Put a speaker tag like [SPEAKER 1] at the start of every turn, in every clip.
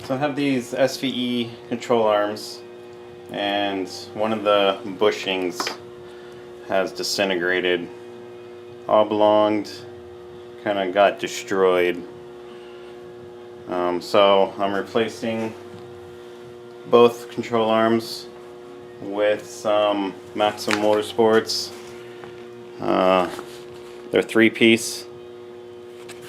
[SPEAKER 1] So I have these SVE control arms, and one of the bushings has disintegrated, oblonged, kind of got destroyed. So I'm replacing both control arms with some Maximum Motorsports. They're 3-piece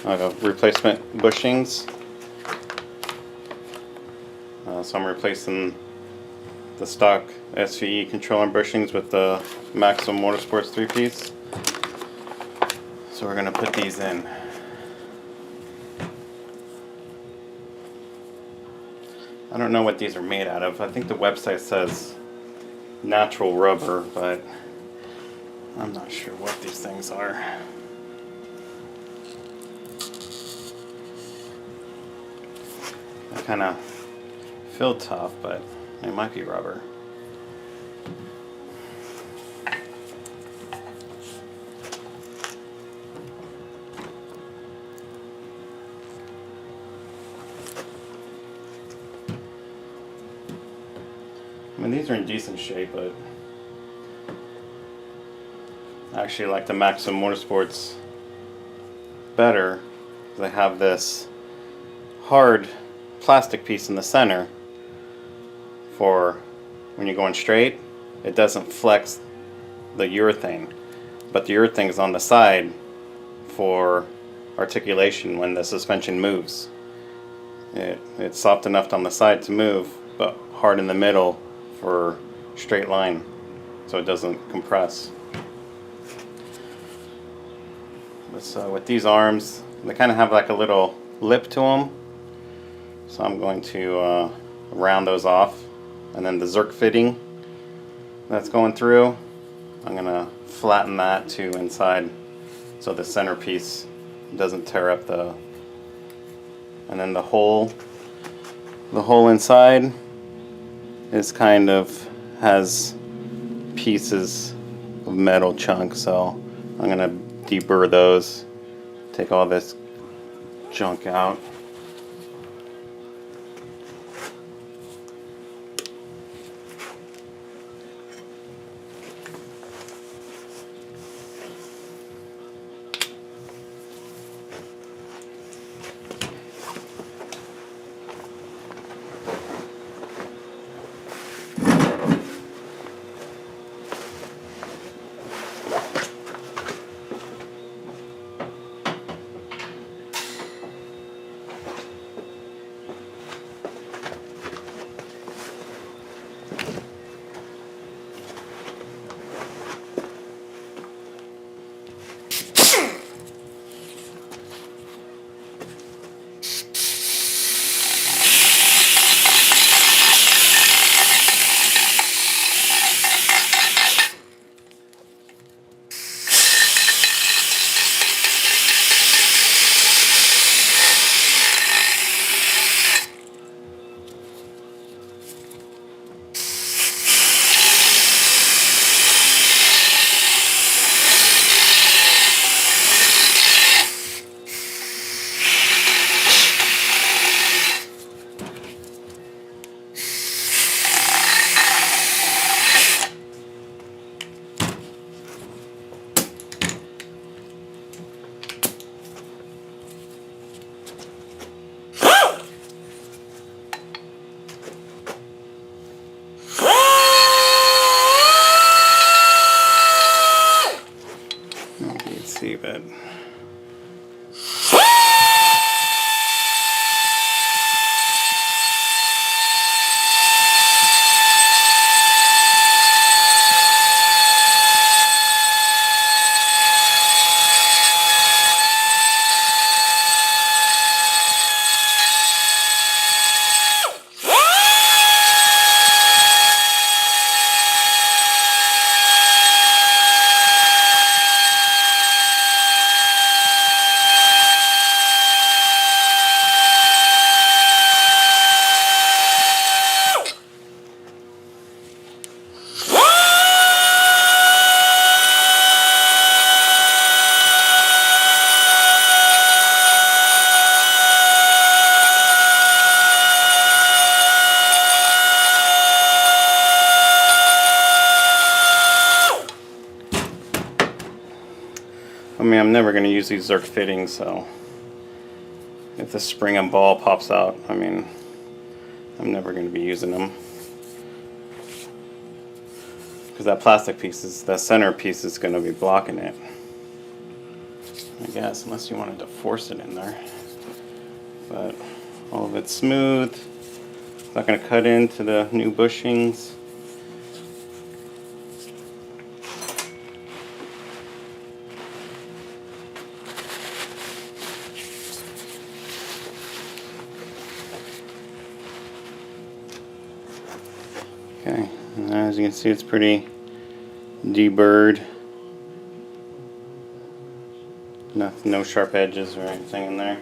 [SPEAKER 1] replacement bushings. So I'm replacing the stock SVE control arm bushings with the Maximum Motorsports 3-piece. So we're going to put these in. I don't know what these are made out of. I think the website says natural rubber, but I'm not sure what these things are. They kind of feel tough, but it might be rubber. I mean, these are in decent shape, but I actually like the Maximum Motorsports better because they have this hard plastic piece in the center for when you're going straight. It doesn't flex the urethane, but the urethane is on the side for articulation when the suspension moves. It's soft enough on the side to move, but hard in the middle for straight line, so it doesn't compress. So with these arms, they kind of have like a little lip to them, so I'm going to round those off, and then the Zerk fitting that's going through, I'm going to flatten that to inside so the centerpiece doesn't tear up the, and then the hole inside is kind of has pieces of metal chunks, so I'm going to deburr those, take all this junk out. But mean, I'm never going to use these Zerk fittings, so if the spring and ball pops out, I mean, I'm never going to be using them. Because that plastic piece, that center piece is going to be blocking it. I guess, unless you wanted to force it in there. But all of it's smooth. It's not going to cut into the new bushings. Okay, and as you can see, it's pretty deburred. No sharp edges or anything in there.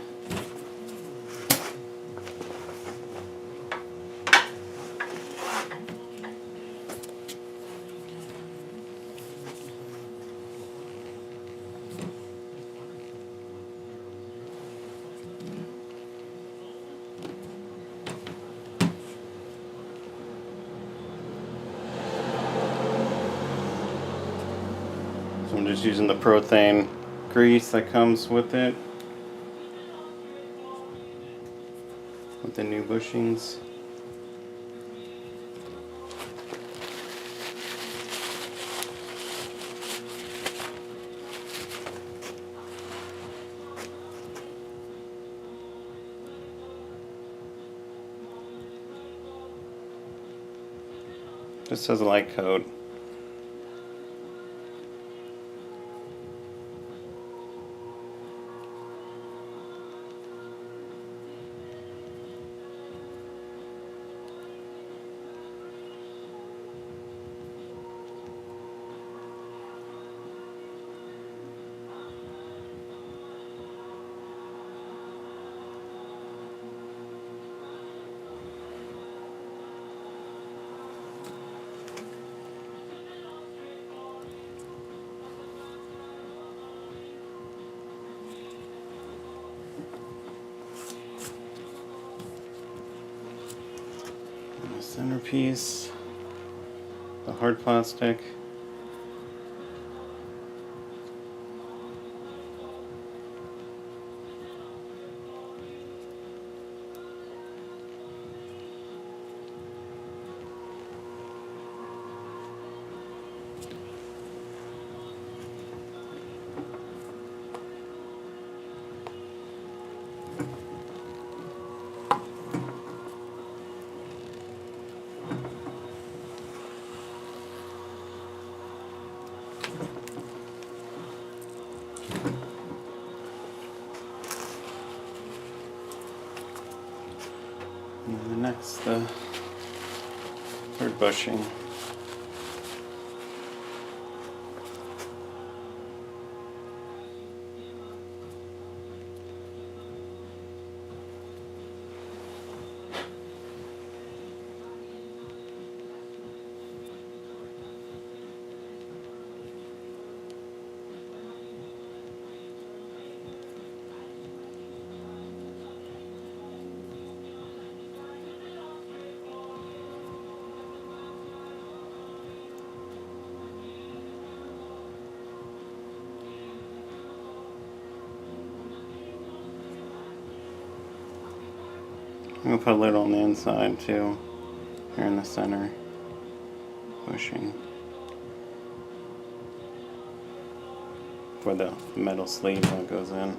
[SPEAKER 1] So I'm just using the Prothane grease that comes with it, with the new bushings. Just as a light coat. Centerpiece, the hard plastic. And then next, the third bushing. I'm going to put a little on the inside too, here in the center bushing, for the metal sleeve that goes in.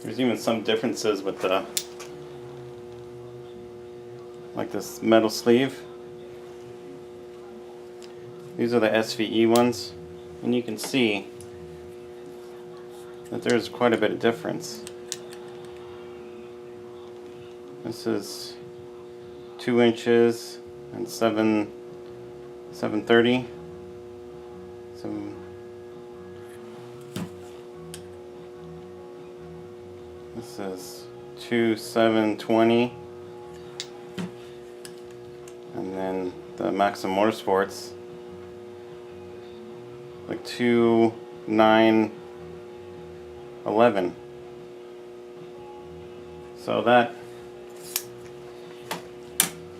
[SPEAKER 1] There's even some differences with the, like this metal sleeve. These are the SVE ones, and you can see that there's quite a bit of difference. This is 2 inches and 730. This is 2,720, and then the Maximum Motorsports like 2,911. So that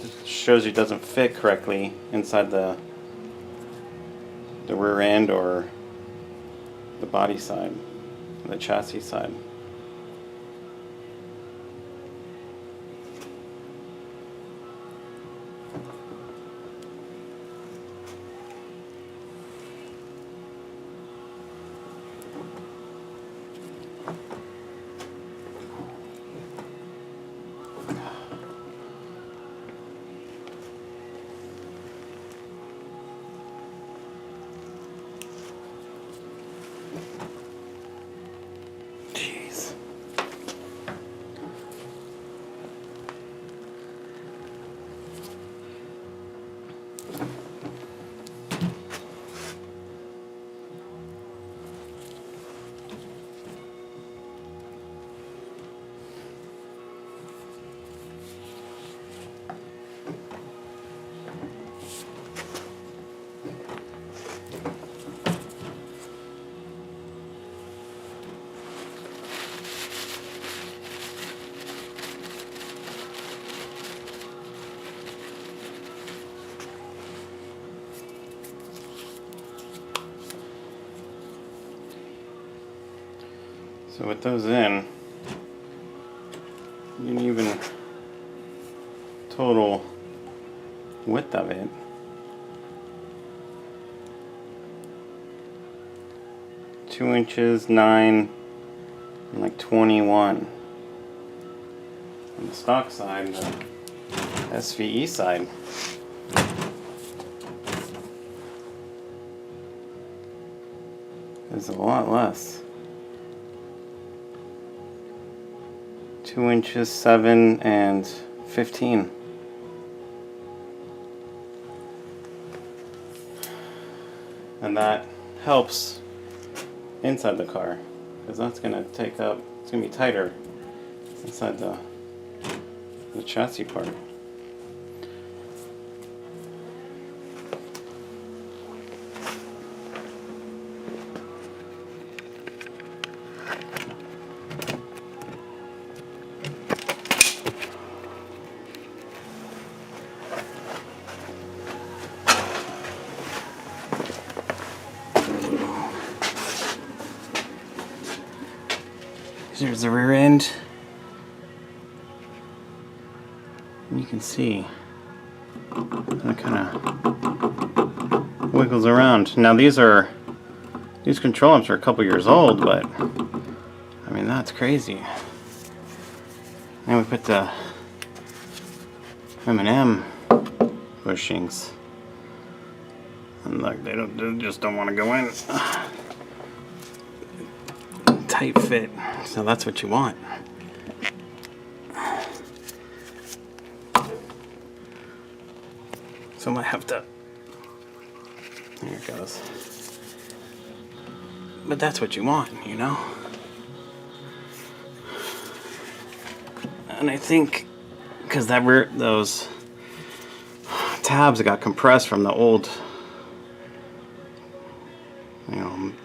[SPEAKER 1] just shows you it doesn't fit correctly inside the rear end or the body side, the chassis side. Jeez. So with those in, you can even total width of it. Two inches, 9, and like 21. On the stock side, the SVE side. Is a lot less. 2 inches, 7, and 15. And that helps inside the car, because that's going to take up, it's going to be tighter inside the chassis part. Here's the rear end. And you can see that kind of wiggles around. Now these control arms are a couple years old, but I mean that's crazy. And we put the M&M bushings, and like they just don't want to go in. Tight fit, so that's what you want. So I might have to, there it goes. But that's what you want, you know? And I think, because those tabs got compressed from the old,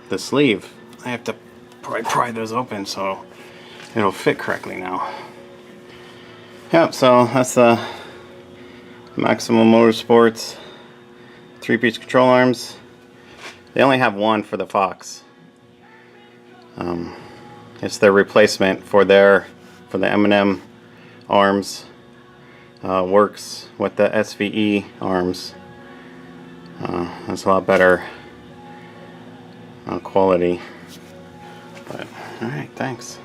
[SPEAKER 1] the sleeve, I have to probably pry those open so it'll fit correctly now. Yep, so that's the Maximum Motorsports 3-piece control arms. They only have one for the Fox. It's their replacement for the M&M arms. Works with the SVE arms. That's a lot better quality. But, alright, thanks.